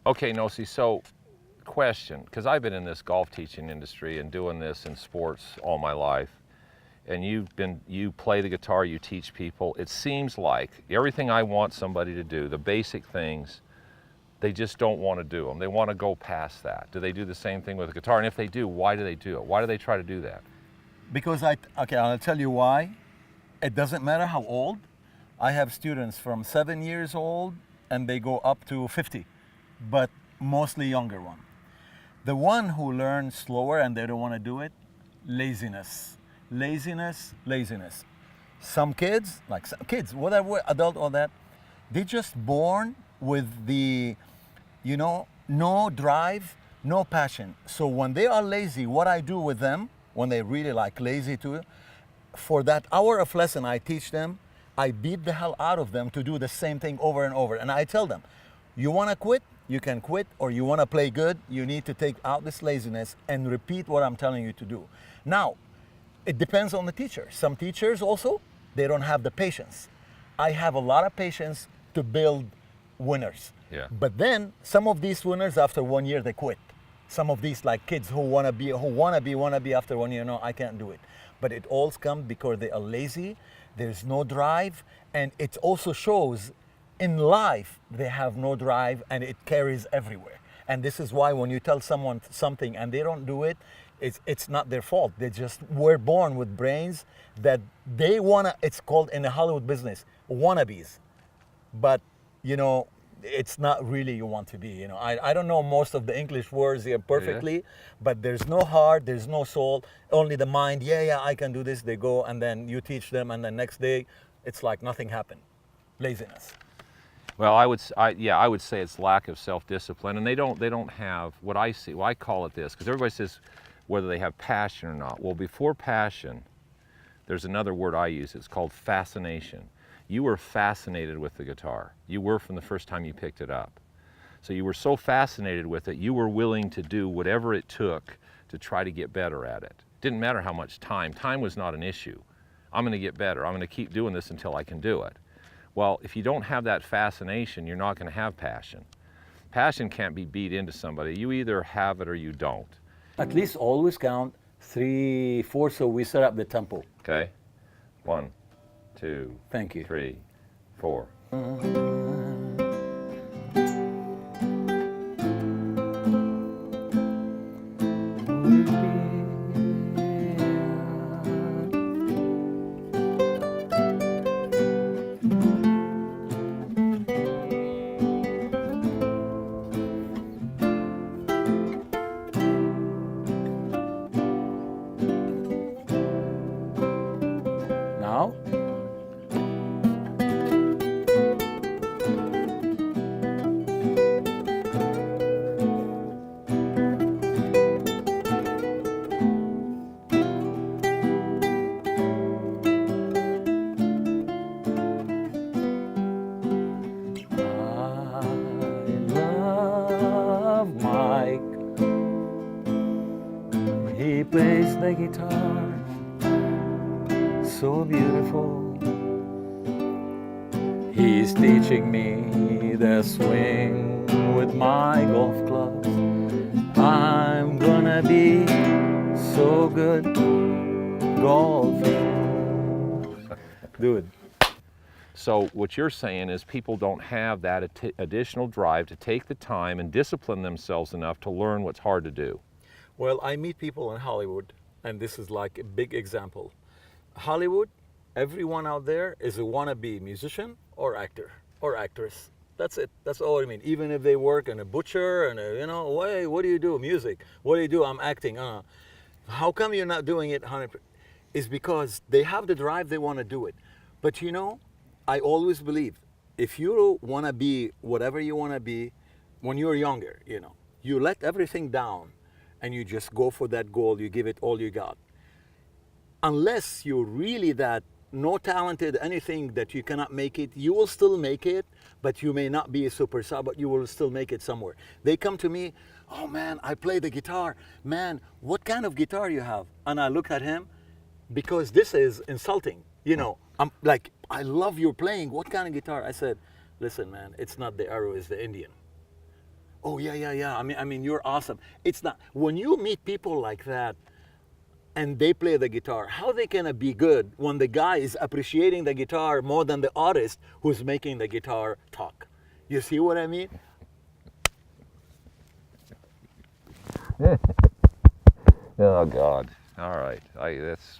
Okay, Nosy, so question, because I've been in this golf teaching industry and doing this in sports all my life, and you play the guitar, you teach people. It seems like everything I want somebody to do, the basic things, they just don't want to do them. They want to go past that. Do they do the same thing with the guitar? And if they do, why do they do it? Why do they try to do that? Because okay, I'll tell you why. It doesn't matter how old. I have students from 7 years old and they go up to 50, but mostly younger one. The one who learns slower and they don't want to do it, laziness. Laziness, laziness. Some kids, like some kids, whatever, adult or that, they just born with the, no drive, no passion. So when they are lazy, what I do with them, when they really like lazy too, for that hour of lesson I teach them, I beat the hell out of them to do the same thing over and over. And I tell them, you want to quit? You can quit. Or you want to play good? You need to take out this laziness and repeat what I'm telling you to do. Now, it depends on the teacher. Some teachers also, they don't have the patience. I have a lot of patience to build winners. Yeah. But then some of these winners after 1 year, they quit. Some of these like kids who wanna be after 1 year, no, I can't do it. But it all comes because they are lazy, there's no drive, and it also shows in life they have no drive and it carries everywhere. And this is why when you tell someone something and they don't do it, it's not their fault. They just were born with brains that they wanna, it's called in the Hollywood business, wannabes. But, it's not really you want to be. I don't know most of the English words here perfectly, but there's no heart, there's no soul, only the mind. Yeah, I can do this. They go and then you teach them and the next day it's like nothing happened. Laziness. Well, I would say it's lack of self-discipline, and they don't have what I see. Well, I call it this because everybody says whether they have passion or not. Well, before passion, there's another word I use. It's called fascination. You were fascinated with the guitar. You were from the first time you picked it up. So you were so fascinated with it, you were willing to do whatever it took to try to get better at it. Didn't matter how much time. Time was not an issue. I'm going to get better. I'm going to keep doing this until I can do it. Well, if you don't have that fascination, you're not going to have passion. Passion can't be beat into somebody. You either have it or you don't. At least always count 3, 4, so we set up the tempo. Okay? 1, 2, Thank you. 3, 4. Now, he plays the guitar so beautiful. He's teaching me the swing with my golf clubs. I'm gonna be so good golfing. Dude. So what you're saying is people don't have that additional drive to take the time and discipline themselves enough to learn what's hard to do. Well, I meet people in Hollywood, and this is like a big example. Hollywood, everyone out there is a wannabe musician or actor or actress. That's it. That's all I mean. Even if they work in a butcher and hey, what do you do? Music. What do you do? I'm acting. How come you're not doing it 100%? It's because they have the drive, they want to do it. But I always believe if you want to be whatever you want to be when you're younger, you let everything down and you just go for that goal, you give it all you got. Unless you're really that no talented, anything that you cannot make it, you will still make it, but you may not be a superstar, but you will still make it somewhere. They come to me, oh man, I play the guitar. Man, what kind of guitar you have? And I look at him, because this is insulting. I'm like, I love your playing. What kind of guitar? I said, listen man, it's not the Arrow, it's the Indian. Oh yeah, yeah, yeah. I mean, you're awesome. It's not when you meet people like that, and they play the guitar. How they gonna be good when the guy is appreciating the guitar more than the artist who's making the guitar talk? You see what I mean? Oh God! All right, that's.